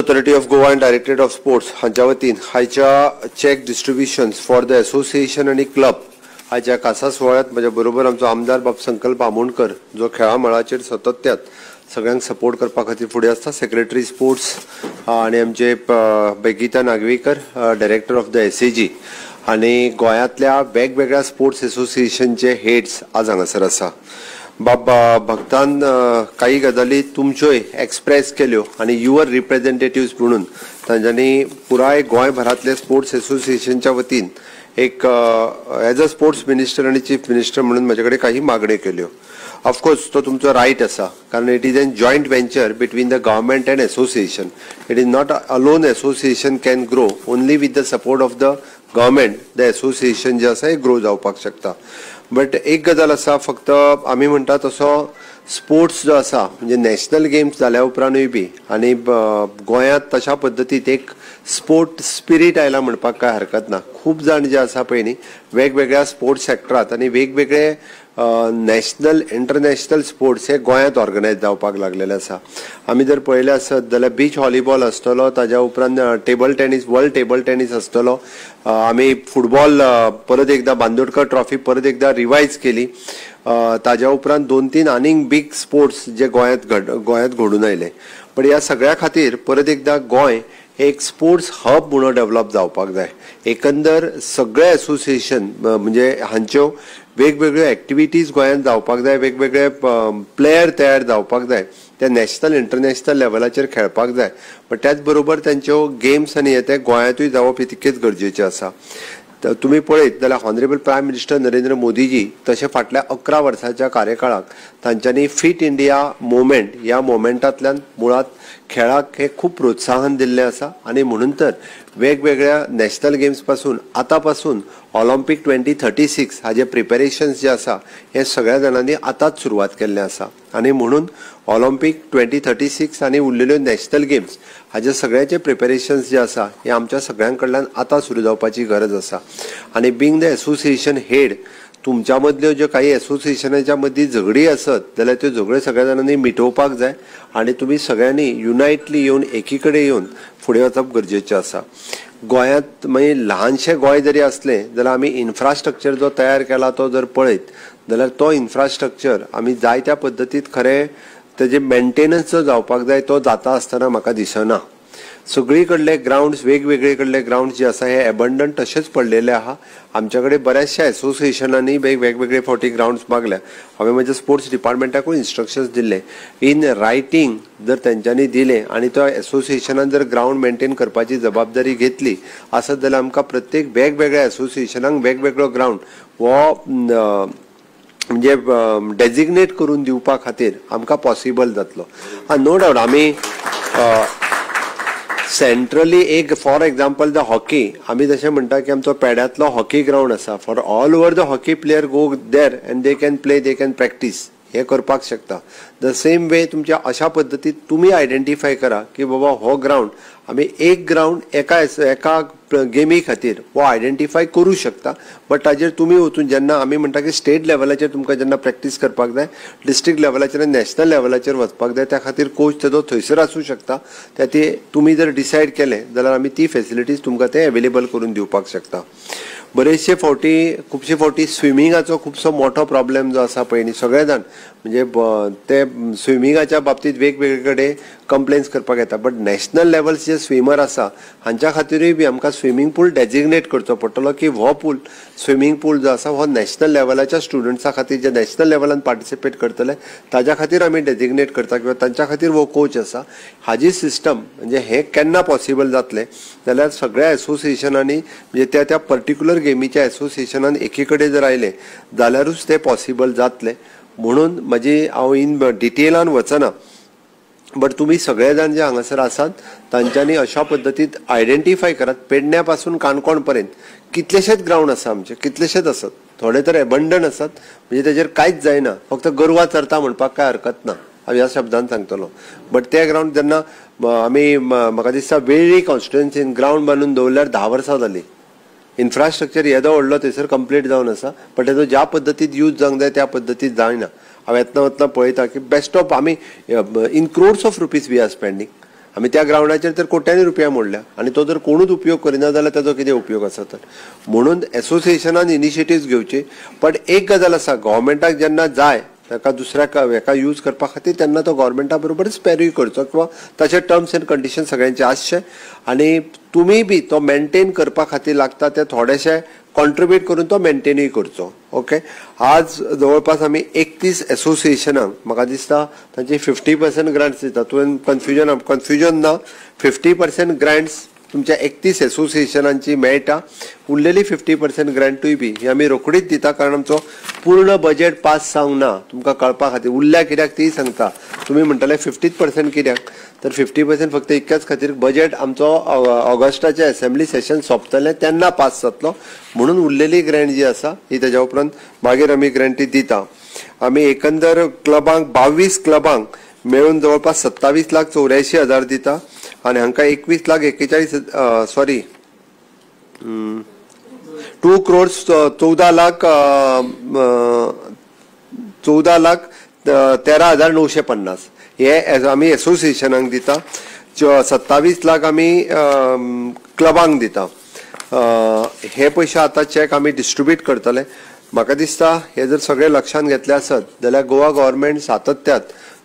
Authority of Goa and Directorate of Sports हांच्या वतीन हायच्या check डिस्ट्रीब्युशन्स for the association आणि club हायच्या खासा सुवाळ्यात म्हज्या बरोबर आमचो आमदार बाब संकल्प आमोणकर जो खेळा मळाचेर सतत्यात सगळ्यांक सपोर्ट करपा खातीर फुडें आसता, सेक्रेटरी स्पोर्ट्स आणि आमचे Begita Nagvekar director of the SAG आणि गोंयांतल्या वेगवेगळ्या स्पोर्ट्स असोसिएशनचे हेड्स आज हांगासर आसा. बाबा भक्तान काही गजाली तुमच्योय एक्सप्रेस केल्यो आणि युवर रिप्रेझेंटेटिव्स म्हणून तांच्यांनी पुराय गोंयभरांतले स्पोर्ट्स असोसिएशनच्या वतीन एक एज अ स्पोर्ट्स मिनिस्टर आणि चीफ मिनिस्टर म्हणून म्हाजे कडेन काही मागण्यो केल्यो. ऑफकोर्स तो तुमचो रायट आसा, कारण it is an joint venture between the government and association. It is not alone association can grow, only with the support of the government the association जे आसा हे ग्रो जावपाक शकता. बट एक गजाल आसा, फक्त आमी म्हणटा तसो स्पोर्ट्स जो आसा म्हणजे नॅशनल गेम्स जाल्या उपरांतूय बी आणि गोंयांत तशा पद्दतीत एक स्पोर्ट स्पिरीट आयला म्हणपाक काय हरकत ना. खूब जाण जे आसा पळय न्ही वेगवेगळ्या स्पोर्ट्स सेक्टरांत आणि वेगवेगळे नॅशनल इंटरनॅशनल स्पोर्ट्स हे गोंयांत ऑर्गनायज जावपाक लागलेले आसा. आमी जर पळयलें आसत जाल्यार बीच व्हॉलीबॉल आसतलो, ताज्या उपरांत table tennis, world table tennis आसतलो. आमी फुटबॉल परत एकदा बांदोडकर ट्रॉफी परत एकदा रिवायज केली. ताज्या उपरांत 2-3 आनीक बीग स्पोर्ट्स जे गोंयांत घडून आयले. पण ह्या सगळ्या खातीर परत एकदा गोंय एक स्पोर्ट्स हब म्हणून डेव्हलप जावपाक जाय. एकंदर सगळे असोसिएशन म्हणजे हांच्यो वेगवेगळ्यो एक्टिविटीज गोंयांत जावपाक जाय, वेगवेगळे प्लेयर तयार जावपाक जाय, ते नॅशनल इंटरनॅशनल लेवलाचेर खेळपाक जाय. पण त्याच बरोबर तांच्यो गेम्स आनी हे गोंयांतूय जावप हे तितकेच गरजेचें आसा. तुम्ही पळयत जाल्यार honourable prime minister Narendra Modiji तशें फाटल्या 11 वर्साच्या कार्यकाळाक तांच्यांनी फिट इंडिया मुवमेंट ह्या मुवमेंटांतल्यान मुळात खेळाक हे खूप प्रोत्साहन दिल्लें आसा. आणि म्हणून तर वेगवेगळ्या नॅशनल गेम्स पासून आतां पासून ऑलिम्पिक 2036 हाजे प्रिपेरेशन्स जे आसा हे सगळ्या जाणांनी आतांच सुरवात केल्लें आसा. आणि म्हणून ऑलिम्पिक 2036 आनी उरलेल्यो नॅशनल गेम्स हाजे सगळ्याचे प्रिपेरेशन्स जे आसा हे आमच्या सगळ्यां कडल्यान आतां सुरू जावपाची गरज आसा. आणि बींग द एसोसिएशन हेड तुमच्या मदल्यो ज्यो काही एसोसिएशनाच्या मदीं झगडी आसत जाल्यार त्यो झगड्यो सगळ्या जाणांनी मिटोवपाक जाय आणि तुम्ही सगळ्यांनी युनायटली येवन एकी कडेन येवन फुडें वचप गरजेचें आसा. गोंयांत मागीर ल्हानशें गोंय जरी असलें जाल्यार आमी इन्फ्रास्ट्रक्चर जो तयार केला तो जर पळयत जाल्यार तो इन्फ्रास्ट्रक्चर आमी जाय त्या पद्दतीत खरें तेजे मेंटेनन्स जो जावपाक जाय तो जाता आसतना म्हाका दिसना. सगळी कडले ग्राउंड्स वेगवेगळे कडले ग्राउंड्स जे आसा हे एबंडंट तशेंच पडलेले आहा. आमच्या कडेन बऱ्याचशा एसोसिएशनांनी वेगवेगळे फावटी ग्राउंड्स मागल्या. हांवें म्हज्या स्पोर्ट्स डिपार्टमेंटाकूय इन्स्ट्रक्शन्स दिले इन रायटींग जर तेंच्यांनी दिलें आणि तो एसोसिएशनान जर ग्राउंड मेंटेन करपाची जबाबदारी घेतली आसत जाल्यार आमकां प्रत्येक वेगवेगळ्या एसोसिएशनाक वेगवेगळो ग्राउंड हो म्हणजे डेजिग्नेट करून दिवपा खातीर आमकां पॉसिबल जातलो. नो डावट आमी सेंट्रली एक फॉर एक्झाम्पल द हॉकी आमी जशें म्हणटा की आमचो पेड्यांतलो हॉकी ग्राउंड आसा. For all over the hockey player go there and they can play, they can practice, हे करपाक शकता. द सेम वे तुमच्या अशा पद्दतीत तुम्ही आयडेंटिफाय करा की बाबा हो ग्राउंड आमी एक ग्राउंड एका गेमी खातीर हो आयडेंटिफाय करू शकता. बट ताजेर तुम्ही वचून जेन्ना आमी म्हणटा की स्टेट लेवलाचेर तुमकां जेन्ना प्रॅक्टीस करपाक जाय, डिस्ट्रिक्ट लेवलाचेर आनी नॅशनल लेवलाचेर वचपाक जाय, त्या खातीर कोच तेजो थंयसर आसूं शकता. ते तुमी जर डिसायड केलें जाल्यार आमी ती फेसिलिटीज तुमकां ते अवेलेबल करून दिवपाक शकता. बरेचशे खुबशे फावटी स्विमिंगाचो खुबसो मोठो प्रॉब्लेम जो आसा पळय न्ही सगळे जाण म्हणजे ते स्विमिंगाच्या बाबतीत वेगवेगळे कडेन कंप्लेन्स करपाक येता. बट नॅशनल लेवल्स जे स्विमर आसा हांच्या खातीरूय बी आमकां स्विमींग पूल डेजिग्नेट करचो पडटलो की हो पूल स्विमींग पूल जो आसा हो नॅशनल लेवलाच्या स्टुडंट्सां खातीर जे नॅशनल लेवलान पार्टिसिपेट करतले ताच्या खातीर आमी डेजिग्नेट करता किंवा तांच्या खातीर हो कोच आसा. हाजी सिस्टम म्हणजे हे केन्ना पॉसिबल जातलें जाल्यार सगळ्या एसोसिएशनांनी म्हणजे त्या पर्टिक्युलर गेमीच्या एसोसिएशनान एकी कडेन जर आयले जाल्यारूच ते पॉसिबल जातले. म्हणून हांव इन डिटेलान वचना, बट तुम्ही सगळे जाण जे हांगासर आसात तांच्यांनी अशा पद्दतीत आयडेंटिफाय करात. पेडण्या पासून काणकोण पर्यंत कितलेशेच ग्राउंड आसा आमचे, कितलेशेच आसात, थोडे तर एबंडंट आसात म्हणजे तेजेर कांयच जायना, फक्त गोरवां चरता म्हणपाक काय हरकत ना, हांव ह्या शब्दान सांगतलो. बट ते ग्राउंड जेन्ना आमी म्हाका दिसता वेळी कॉन्स्टिट्युएन्सीन ग्राउंड बांदून दवरल्यार 10 वर्सां जाली. इन्फ्रास्ट्रक्चर येदो व्हडलो थंयसर कंप्लीट जावन आसा, बट तेजो ज्या पद्दतीत यूज जावंक जाय त्या पद्दतीत जायना. हांव येतना वतना पळयता की बेस्ट ऑफ आमी in crores of rupees we are spending आमी त्या ग्राउंडाचेर तर कोट्यांनी रुपया मोडल्या आनी तो जर कोणूच उपयोग करिना जाल्यार ताचो कितें उपयोग आसा तर म्हणून एसोसिएशनान इनिशिएटिव्ह घेवचे. पण एक गजाल आसा, गव्हर्मेंटाक जेन्ना जाय ताका दुसऱ्याक हेका यूज करपा खातीर तेन्ना तो गव्हर्मेंटा बरोबरच पॅरूय करचो किंवा ताचे टर्म्स एंड कंडिशन सगळ्यांचे आसचे आनी तुमी बी तो मेंटेन करपा खातीर लागता ते थोडेशे कॉन्ट्रिब्यूट करून तो मेंटेनूय करचो. ओके, आज जवळपास आमी 31 एसोसिएशनांक म्हाका दिसता तांची 50% ग्रांट्स दिता. तुवें कन्फ्युजन ना, 50% ग्रांट्स तुमच्या 31 एसोसिएशनांची मेळटा. उरलेली 50% ग्रांटूय बी ही आमी रोखडीच दिता, कारण आमचो पूर्ण बजेट पास जावंक ना. तुमकां कळपा खातीर उरल्या कित्याक तीय सांगता. तुमी म्हणटले 50% कित्याक, तर 50% फक्त इतक्याच खातीर बजेट आमचो ऑगस्टाचे असेंब्ली सेशन सोंपतलें तेन्ना पास जातलो, म्हणून उरलेली ग्रँट जी आसा ही तेज्या उपरांत मागीर आमी ग्रँटी दिता. आमी एकंदर क्लबांक 22 क्लबांक मेळून जवळपास 27,84,000 दिता आनी हांकां 14,13,950 हे आमी एसोसिएशनाक दिता. 27 लाख आमी क्लबांक दिता. हे पयशे आतां चॅक आमी डिस्ट्रिब्यूट करतले. म्हाका दिसता हे जर सगळे लक्षांत घेतले आसत जाल्यार गोवा गव्हर्मेंट सातत्यात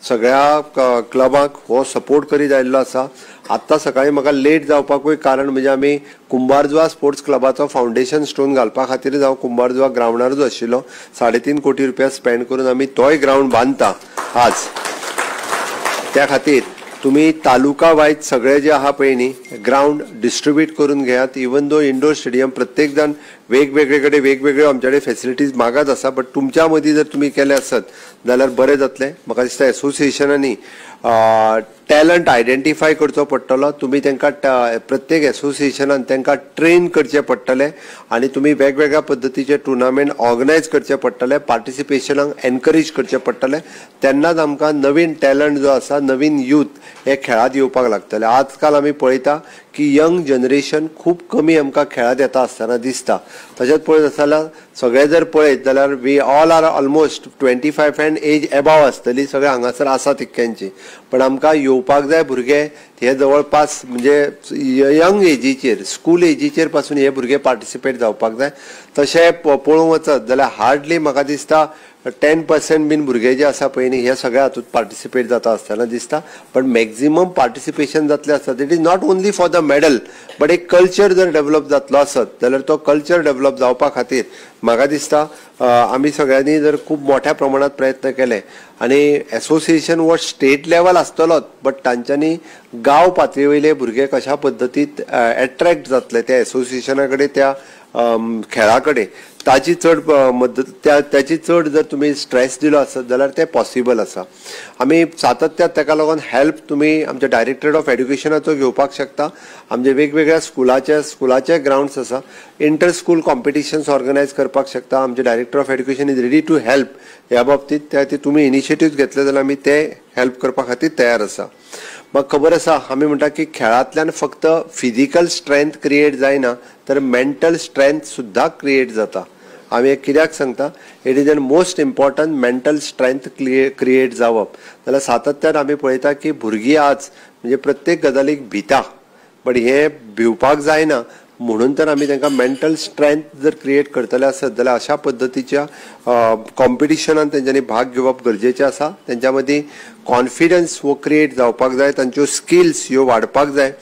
सगळ्या क्लबांक हो सपोर्ट करीत आयिल्लो आसा. आत्तां सकाळीं म्हाका लेट जावपाकूय कारण म्हणजे आमी कुंबारजुआ स्पोर्ट्स क्लबाचो फावंडेशन स्टोन घालपा खातीरच हांव कुंबारजुआ ग्रावंडारूच आशिल्लो. 3.5 कोटी रुपया स्पेंड करून आमी तोय ग्रावंड बांदता आज. त्या खातीर तुम्ही तालुका वायज सगळे जे आहा पळय न्ही ग्राउंड डिस्ट्रिब्यूट करून घेयात. इवन दो इंडोर स्टेडियम प्रत्येक जण वेगवेगळे कडेन वेगवेगळ्यो आमच्याकडे फॅसिलिटीज मागत आसा, बट तुमच्या मदीं जर तुम्ही केले आसत जाल्यार बरें जातलें. म्हाका दिसता एसोसिएशनांनी टॅलंट आयडेंटिफाय करचो पडटलो. तुम्ही तांकां प्रत्येक एसोसिएशनान तांकां ट्रेन करचे पडटले आनी तुम्ही वेगवेगळ्या पद्दतीचे टुर्नामेंट ऑर्गनायज करचे पडटले, पार्टिसिपेशनाक एनकरेज करचे पडटले. तेन्नाच आमकां नवीन टॅलंट जो आसा, नवीन यूथ हे खेळांत येवपाक लागतले. आजकाल आमी पळयता की यंग जनरेशन खूब कमी आमकां खेळांत येता आसतना दिसता. तशेंच पळयत जाल्यार सगळे जर पळयत जाल्यार we all are almost 25 and age above आसतली, सगळे हांगासर आसा तितक्यांची. पण आमकां येवपाक जाय भुरगे हे जवळपास म्हणजे यंग एजीचेर, स्कूल एजीचेर पासून हे भुरगे पार्टिसिपेट जावपाक जाय. तशें पळोवंक वचत जाल्यार हार्डली म्हाका दिसता 10% बीन भुरगे जे आसा पळय न्ही हे सगळ्या हातूंत पार्टिसिपेट जाता आसतना दिसता. पण मॅक्झिमम पार्टिसिपेशन जातलें आसता. It is not only for the medal, but एक कल्चर जर डेव्हलप जातलो आसत जाल्यार तो कल्चर डेव्हलप जावपा खातीर म्हाका दिसता आमी सगळ्यांनी जर खूब मोठ्या प्रमाणात प्रयत्न केले आनी एसोसिएशन हो स्टेट लेवल आसतलोच, बट तांच्यांनी गांव पातळी वयले भुरगे कशा पद्दतीत एट्रॅक्ट जातले त्या एसोसिएशना कडेन, त्या खेळा कडेन, ताची चड त्याची चड जर तुम्ही स्ट्रेस दिलो आसत जाल्यार ते पॉसिबल आसा. आमी सातत्यात ताका लागून हेल्प तुमी आमच्या डायरेक्टरेट ऑफ एड्युकेशनाचो घेवपाक शकता. आमचे वेगवेगळ्या स्कुलाचे ग्राउंड्स आसा, इंटर स्कूल कॉम्पिटिशन्स ऑर्गनायज करपाक शकता. आमचे director of education is ready to help ह्या बाबतीत. त्या खातीर तुमी इनिशिएटिव्ह घेतले जाल्यार आमी ते हेल्प करपा खातीर तयार आसा. म्हाका खबर आसा आमी म्हणटा की खेळांतल्यान फक्त फिजिकल स्ट्रेंथ क्रिएट जायना तर मेंटल स्ट्रेंथ सुद्धा क्रिएट जाता. आमी कित्याक सांगता, it is an most important mental strength create जावप. जाल्यार सातत्यान आमी पळयता की भुरगीं आज म्हणजे प्रत्येक गजालीक भिता, बट हे भिवपाक जायना. म्हणून तर आमी तांकां मेंटल स्ट्रेंथ जर क्रिएट करतले आसत जाल्यार अशा पद्दतीच्या कॉम्पिटिशनान तेंच्यांनी भाग घेवप गरजेचें आसा. तेंच्या मदीं कॉन्फिडन्स हो क्रिएट जावपाक जाय, तांच्यो स्किल्स ह्यो वाडपाक जाय,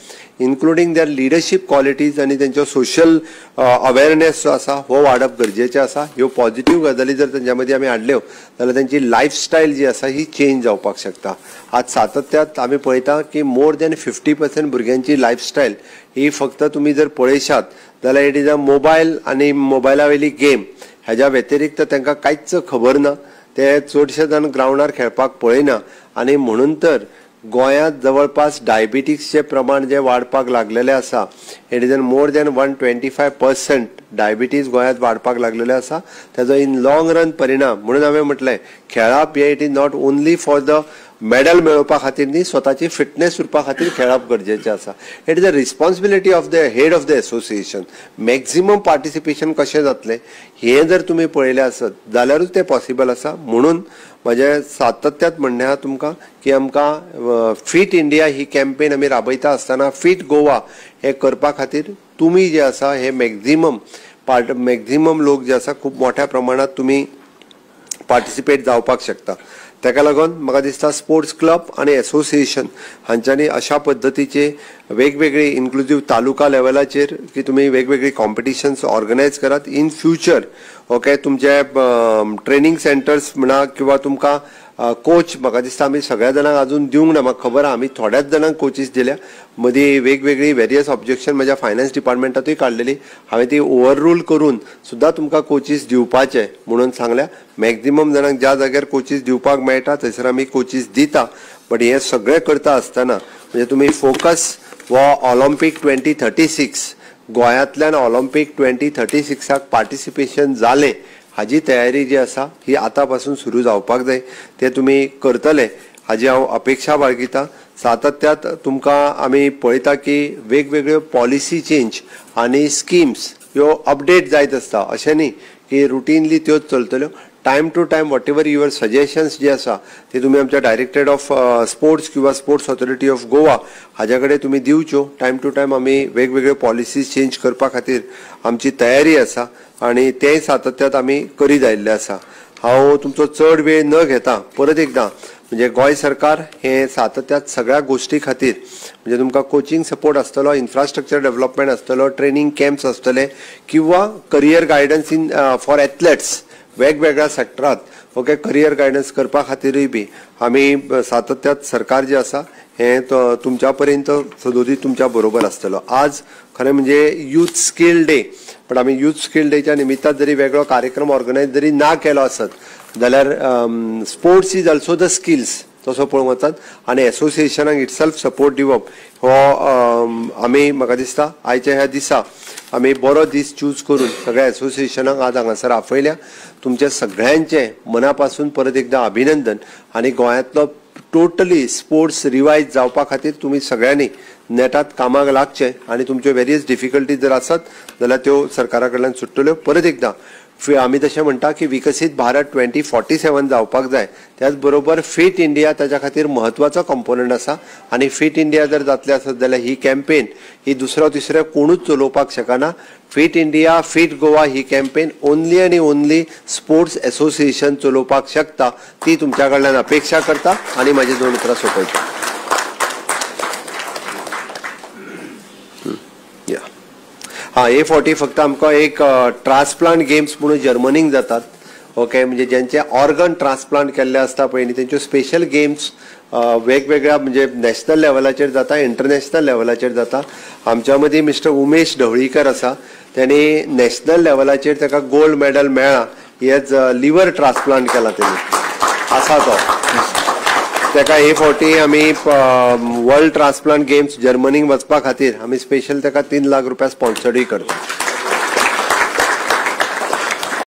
इन्क्लुडींग देअर लिडरशीप क्वॉलिटीज आनी तेंचो सोशल अवेअरनेस जो आसा हो वाडप गरजेचें आसा. ह्यो पॉझिटिव्ह गजाली जर तेंच्या मदीं आमी हाडल्यो जाल्यार तेंची लायफस्टायल जी आसा ही चेंज जावपाक शकता. आज सातत्यात आमी पळयता की मोर दॅन 50% भुरग्यांची लायफस्टायल ही फक्त तुमी जर पळयशात जाल्यार इट इज अ मोबायल आनी मोबायला वयली गेम. हेज्या व्यतिरिक्त तांकां कांयच खबर ना. ते चडशे जाण ग्राउंडार खेळपाक पळयना आनी म्हणून तर गोंयांत जवळपास डायबिटीसचे प्रमाण जे वाडपाक लागलेले आसा, it is more than 125% diabetes गोंयांत वाडपाक लागलेले आसा. ताजो इन लॉंग रन परिणाम म्हणून हांवें म्हटलें खेळप हे it is not only for the medal मेळोवपा खातीर न्ही स्वताची फिटनेस उरपा खातीर खेळप गरजेचें आसा. It is the responsibility of the head of the association. Maximum participation कशें जातलें हें जर तुमी पळयलें आसत जाल्यारूच तें पॉसिबल आसा. म्हणून म्हजें सातत्यात म्हणणें आहा तुमकां की आमकां फीट इंडिया ही कॅम्पेन आमी राबयता आसतना फीट गोवा हें करपा खातीर तुमी जे आसा हे मॅक्झिमम लोक जे आसा खूब मोठ्या प्रमाणात तुमी पार्टिसिपेट जावपाक शकता. ताका लागून म्हाका दिसता स्पोर्ट्स क्लब आनी एसोसिएशन हांच्यांनी अशा पद्दतीचे वेगवेगळे इन्क्लुझिव्ह तालुका लेवलाचेर की तुमी वेगवेगळी कॉम्पिटिशन्स ऑर्गनायज करात. इन फ्युचर ओके तुमचे ट्रेनिंग सेंटर्स म्हणा किंवा तुमकां कोच म्हाका दिसता आमी सगळ्या जाणांक अजून दिवंक ना. म्हाका खबर आहा आमी थोड्याच जाणांक कोचीस दिल्या. मदीं वेगवेगळी वेरियस ऑब्जेक्शन म्हज्या फायनान्स डिपार्टमेंटातूय काडलेली. हांवें ती ओव्हररूल करून सुद्दां तुमकां कोचीस दिवपाचे म्हणून सांगल्या. मॅक्झिमम जाणांक ज्या जाग्यार कोचीस दिवपाक मेळटा थंयसर आमी कोचीस दिता. बट हें सगळें करता आसतना म्हणजे तुमी फोकस वो ऑलिम्पीक 2036 गोंयांतल्यान ऑलिम्पीक 2036 पार्टिसिपेशन जालें हाजी तयारी जी आसा ही आतां पासून सुरू जावपाक जाय. ते तुमी करतले हाजी हांव अपेक्षा बाळगिता. सातत्यात तुमकां आमी पळयता की वेगवेगळ्यो पॉलिसी चेंज आनी स्किम्स ह्यो अपडेट जायत आसता. अशें न्ही की रुटीनली त्योच चलतल्यो. Time to time whatever your suggestions जे आसा ते तुमी आमच्या डायरेक्टरेट ऑफ स्पोर्ट्स किंवा स्पोर्ट्स ऑथॉरिटी ऑफ गोवा हाज्या कडेन तुमी दिवच्यो. टायम टू टायम आमी वेगवेगळ्यो पॉलिसीज चेंज करपा खातीर आमची तयारी आसा आनी तेंय सातत्यात आमी करीत आयिल्ले आसा. हांव तुमचो चड वेळ न घेता परत एकदां म्हणजे गोंय सरकार हे सातत्यात सगळ्या गोष्टी खातीर म्हणजे तुमकां कोचिंग सपोर्ट आसतलो, इन्फ्रास्ट्रक्चर डेव्हलपमेंट आसतलो, ट्रेनिंग कॅम्प्स आसतले किंवा career guidance in for athletes वेगवेगळ्या सेक्टरात ओके करियर गायडन्स करपा खातीरूय बी आमी सातत्यात सरकार जे आसा हे तुमच्या पर्यंत सदोदीत तुमच्या बरोबर आसतलो. आज खरें म्हणजे यूथ स्कील डे. पण आमी यूथ स्कील डेच्या निमित्तान जरी वेगळो कार्यक्रम ऑर्गनायज जरी ना केलो आसत जाल्यार sports is also the skills तसो पळोवंक वचत आनी एसोसिएशनाक इटसेल्फ सपोर्ट दिवप हो आमी म्हाका दिसता आयच्या ह्या दिसा आमी बरो दीस चूज करून सगळ्या एसोसिएशनाक आज हांगासर आपयल्या. तुमचे सगळ्यांचे मना पासून परत एकदा अभिनंदन आनी गोंयांतलो टोटली स्पोर्ट्स रिवायज जावपा खातीर तुमी सगळ्यांनी नेटात कामाक लागचे आनी तुमच्यो वेरियस डिफिकल्टीज जर आसत जाल्यार त्यो सरकारा कडल्यान सुट्टल्यो. परत एकदा आमी तशें म्हणटा की विकसीत भारत 2047 जावपाक जाय. त्याच बरोबर फीट इंडिया ताच्या खातीर म्हत्वाचो कंपोनंट आसा आनी फीट इंडिया जर जातलें आसत जाल्यार ही कॅम्पेन ही दुसरो तिसरो कोणूच चलोवपाक शकना. फीट इंडिया फीट गोवा ही कॅम्पेन ओन्ली आनी ओन्ली स्पोर्ट्स एसोसिएशन चलोवपाक शकता. ती तुमच्या कडल्यान अपेक्षा करता आनी म्हाजी 2 उतरां सोंपयता. हे फावटी फक्त आमकां एक ट्रान्सप्लांट गेम्स म्हणून जर्मनीक जातात ओके म्हणजे ज्यांचे ऑर्गन ट्रान्सप्लांट केल्ले आसता पळय न्ही तेंच्यो स्पेशल गेम्स वेगवेगळ्या म्हणजे नॅशनल लेवलाचेर जाता इंटरनॅशनल लेवलाचेर जाता. आमच्या मदीं मिस्टर उमेश ढवळीकर आसा. त्यांनी नॅशनल लेवलाचेर ताका गोल्ड मेडल मेळ्ळा. हेच लिव्हर ट्रान्सप्लांट केला तेणी आसा तो. ताका हे फावटी आमी वर्ल्ड ट्रान्सप्लांट गेम्स जर्मनीक वचपा खातीर आमी स्पेशल ताका 3 लाख रुपया स्पॉन्सर्डूय करता.